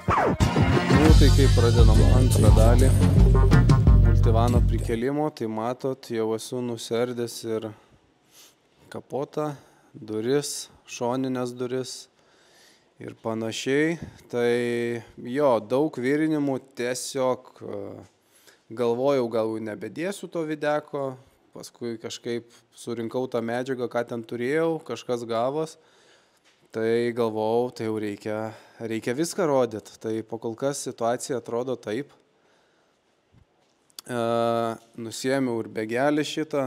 Nu, tai kaip pradedam antrą dalį multivano prikelimo, tai matot, jau esu nusiardęs ir kapotą, duris, šoninės duris ir panašiai. Tai jo, daug virinimų, tiesiog galvojau, gal nebedėsiu to videko, paskui kažkaip surinkau tą medžiagą, ką ten turėjau, kažkas gavos. Tai galvojau, tai jau reikia viską rodyti. Tai po kol kas situacija atrodo taip. Nusiėmiau ir begelį šitą.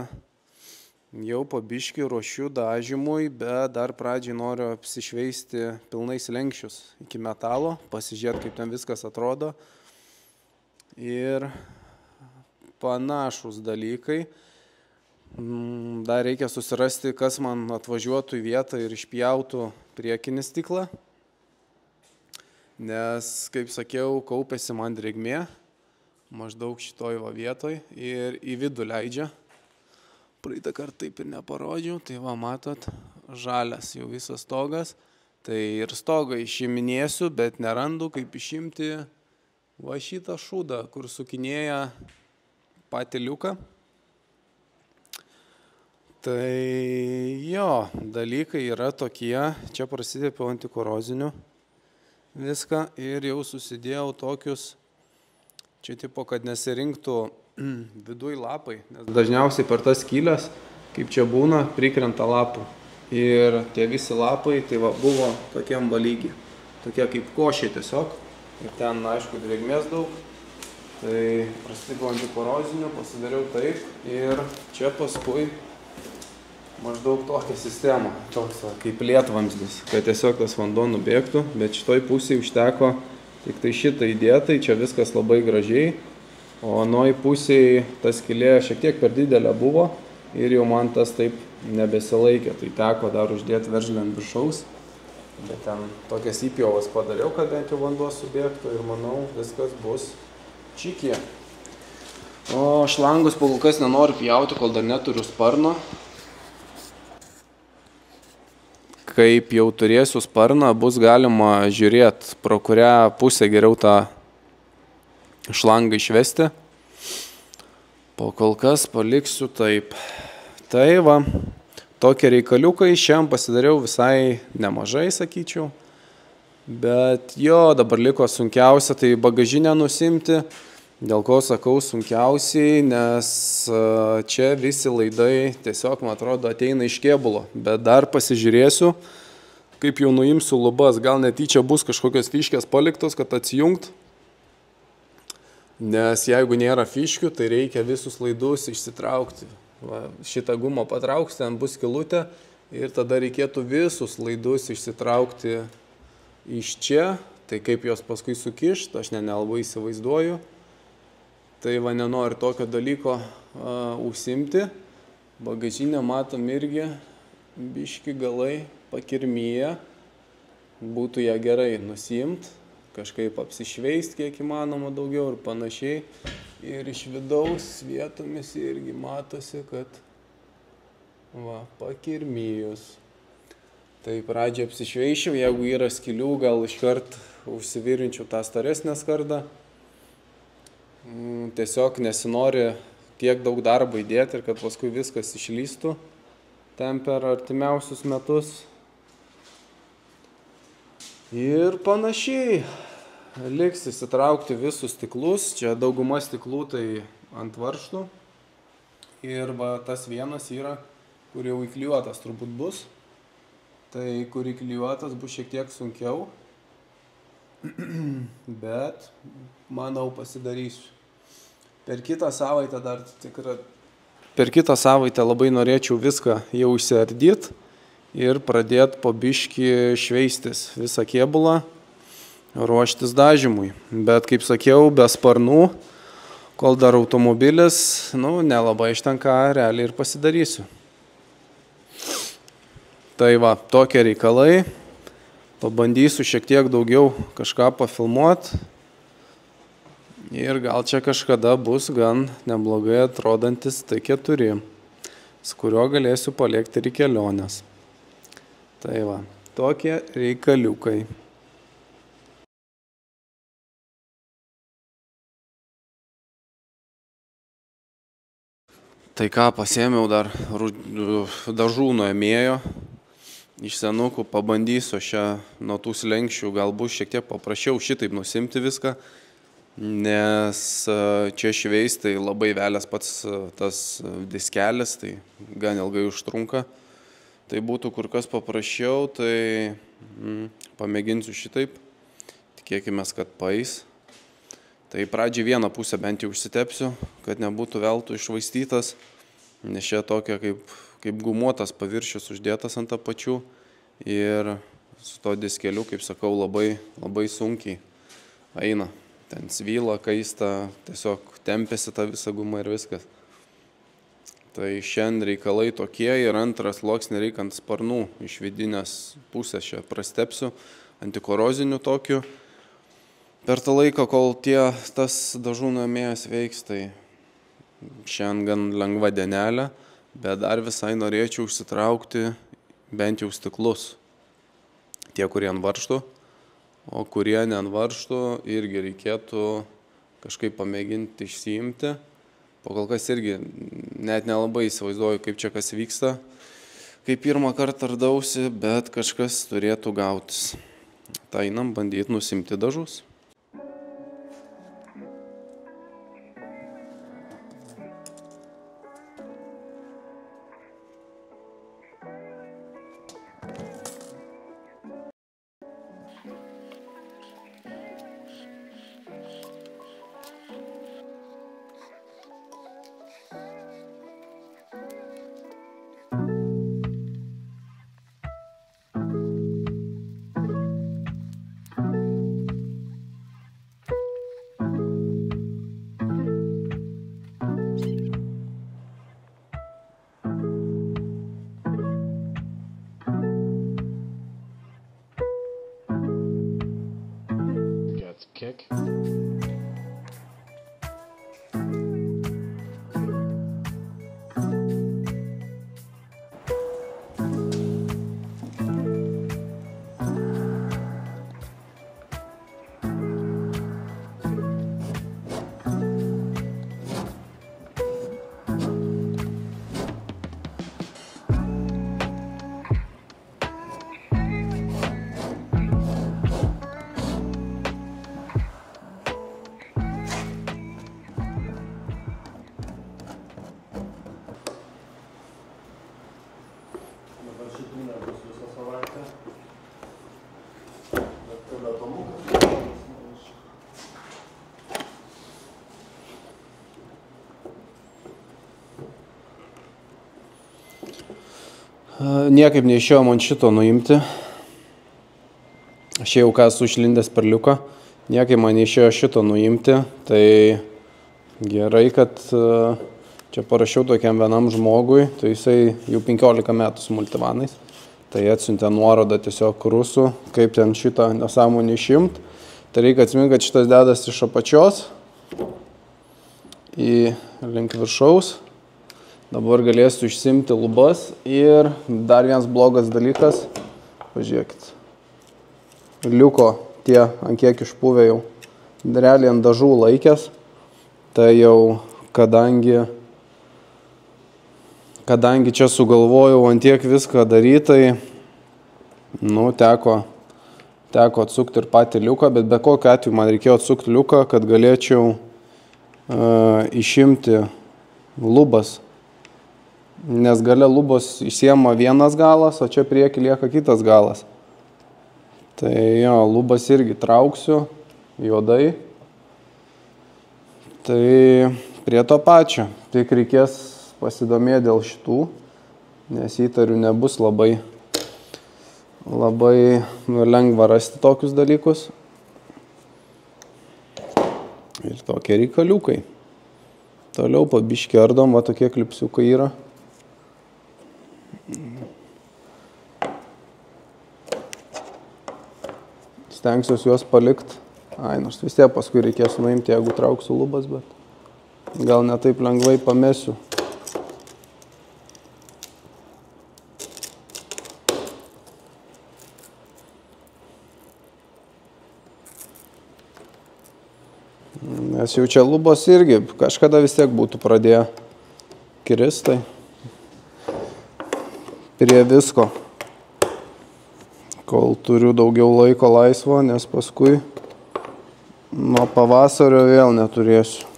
Jau po biškį ruošiu dažymui, bet dar pradžiai noriu apsišveisti pilnai slenkščius iki metalo, pasižiūrėti, kaip ten viskas atrodo. Ir panašus dalykai. Dar reikia susirasti, kas man atvažiuotų į vietą ir išpjautų priekinį stiklą, nes, kaip sakiau, kaupėsi man drėgmė, maždaug šitoj vietoj ir į vidų leidžia. Praeitą kartą taip ir neparodžiau, tai va matot, žalias jau visas stogas, tai ir stogą išiminėsiu, bet nerandu, kaip išimti va šitą šūdą, kur sukinėja patį liuką. Tai jo, dalykai yra tokie, čia prasidėpiau antikorozinių viską ir jau susidėjau tokius, čia tipo, kad nesirinktų viduj lapai, nes dažniausiai per tas skylės, kaip čia būna, prikrenta lapų. Ir tie visi lapai, tai va, buvo tokiam lygy, tokie kaip košiai tiesiog, ir ten, aišku, drėgmės daug. Tai prasidėjau antikorozinių, pasidariau taip ir čia paskui maždaug tokia sistema, toks kaip lietvamzdis, kad tiesiog tas vanduo nubėgtų, bet šitoj pusėje užteko tik tai šitą įdėtai, čia viskas labai gražiai, o anoj pusėje ta skylė šiek tiek per didelė buvo ir jau man tas taip nebesilaikė, tai teko dar uždėti veržlę ant viršaus, bet ten tokias įpjovas padariau, kad bent jau vanduo subėgtų ir manau viskas bus čikė. O šlangus kol kas nenoriu pjauti, kol dar neturiu sparno. Kaip jau turėsiu sparną, bus galima žiūrėti, pro kurią pusę geriau tą šlangą išvesti. Po kol kas paliksiu taip. Tai va, tokie reikaliukai, šiandien pasidariau visai nemažai, sakyčiau. Bet jo, dabar liko sunkiausia, tai bagažinę nusimti. Dėl ko sakau sunkiausiai, nes čia visi laidai tiesiog, man atrodo, ateina iš kėbulo. Bet dar pasižiūrėsiu, kaip jau nuimsiu lubas. Gal netyčia bus kažkokios fiškės paliktos, kad atsijungt. Nes jeigu nėra fiškių, tai reikia visus laidus išsitraukti. Va, šitą gumą patrauks, ten bus skylutė ir tada reikėtų visus laidus išsitraukti iš čia. Tai kaip jos paskui sukišt, aš nelabai įsivaizduoju. Tai va nenori tokio dalyko užsimti. Bagažinę matom irgi biški galai pakirmyje. Būtų ją gerai nusiimt, kažkaip apsišveist kiek įmanoma daugiau ir panašiai. Ir iš vidaus vietomis irgi matosi, kad va, pakirmijus. Tai pradžią apsišveišiau, jeigu yra skylių, gal iškart užsivirinčiau tą storesnę skardą. Tiesiog nesinori tiek daug darbo įdėti ir kad paskui viskas išlystų ten per artimiausius metus. Ir panašiai liks įsitraukti visus stiklus. Čia dauguma stiklų tai ant varžtų. Ir va, tas vienas yra, kur jau įklijuotas turbūt bus. Tai kur įklijuotas bus šiek tiek sunkiau. Bet manau pasidarysiu. Per kitą savaitę labai norėčiau viską jau išsiardyti ir pradėti po biškį šveistis visą kėbulą, ruoštis dažymui. Bet kaip sakiau, be sparnų, kol dar automobilis, nelabai iš ten ką realiai ir pasidarysiu. Tai va, tokie reikalai. Pabandysiu šiek tiek daugiau kažką pafilmuoti ir gal čia kažkada bus gan neblogai atrodantis T4, su kuriuo galėsiu palėkti ir į keliones. Tai va, tokie reikaliukai. Tai ką, pasėmiau dar dažų nuėmėjo. Iš senukų pabandysiu šią nuo tų slenkščių, galbūt šiek tiek paprašiau šitaip nusimti viską, nes čia šveisti labai vėlės pats tas diskelis, tai gan ilgai užtrunka. Tai būtų kur kas paprasčiau, tai pamėginsiu šitaip, tikėkime, kad paeis. Tai pradžiai vieną pusę bent jau užsitepsiu, kad nebūtų veltui iššvaistytas, nes čia tokia kaip gumuotas paviršius uždėtas ant apačių ir su to diskeliu, kaip sakau, labai sunkiai eina. Ten svyla, kaista, tiesiog tempėsi tą visą gumą ir viskas. Tai šiandien reikalai tokie ir antras sluoksnį reikia ant sparnų iš vidinės pusės čia prastepsiu antikoroziniu tokiu. Per tą laiką, kol tas dažų nuėmėjas veiks, tai šiandien gan lengva dienelė, bet dar visai norėčiau užsitraukti bent jau stiklus. Tie, kurie ant varžtų, o kurie ne ant varžtų, irgi reikėtų kažkaip pamėginti išsiimti. Po kol kas irgi net nelabai įsivaizduoju, kaip čia kas vyksta, kai pirmą kartą ardausi, bet kažkas turėtų gautis. Tai einam bandyti nusimti dažus. Kick. Niekaip neišėjo man šito nuimti. Aš jau ką esu išlindęs per liuką, niekaip man neišėjo šito nuimti. Tai gerai, kad čia parašiau tokiam vienam žmogui, tai jisai jau 15 metų su multivanais. Tai atsiuntė nuorodą tiesiog rusų, kaip ten šitą nesąmonį išimt. Tai reikia atsiminti, kad šitas dedas iš apačios į link viršaus. Dabar galėsiu išsimti lubas ir dar vienas blogas dalykas, pažiūrėkit, liuko tie ant kiek išpuvę jau realiai ant dažų laikęs, tai jau kadangi čia sugalvojau ant tiek viską daryti, teko atsukti ir patį liuką, bet be kokiu atveju man reikėjo atsukti liuką, kad galėčiau išimti lubas. Nes gale lubos išsiema vienas galas, o čia prieki lieka kitas galas. Tai jo, lubas irgi trauksiu juodai. Tai prie to pačio. Tik reikės pasidomėti dėl šitų, nes įtariu nebus labai lengva rasti tokius dalykus. Ir tokie reikaliukai. Toliau pabiškį ardom, va tokie klipsiukai yra. Stengsiuosi juos palikti. Nors vis tiek paskui reikės nuimti, jeigu trauksiu lubas, bet gal ne taip lengvai pamesiu. Nes jau čia lubos irgi kažkada vis tiek būtų pradėję kristai prie visko, kol turiu daugiau laiko laisvo, nes paskui nuo pavasario vėl neturėsiu.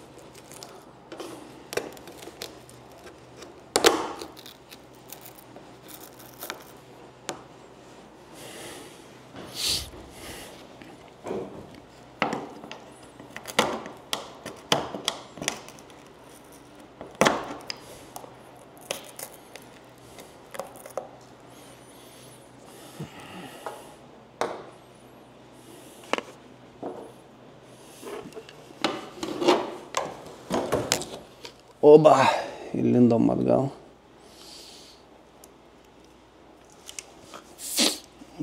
Oba, įlindom atgal.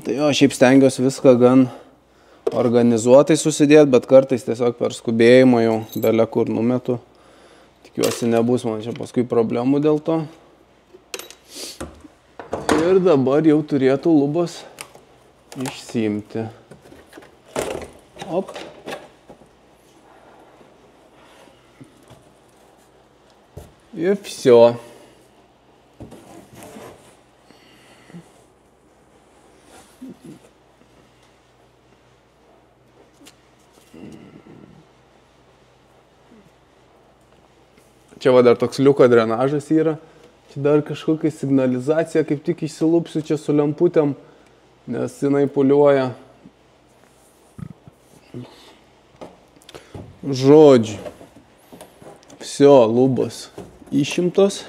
Tai jo, šiaip stengiuosi viską gan organizuotai susidėti, bet kartais tiesiog per skubėjimą jau bele kur numetu. Tikiuosi nebus man čia paskui problemų dėl to. Ir dabar jau turėtų lubos išsiimti. Op. Ir всё. Čia va dar toks liuko drenažas yra. Čia dar kažkokia signalizacija, kaip tik išsilupsiu čia su lemputėm, nes jinai puliuoja. Žodžiu. Всё, lubos išimtos.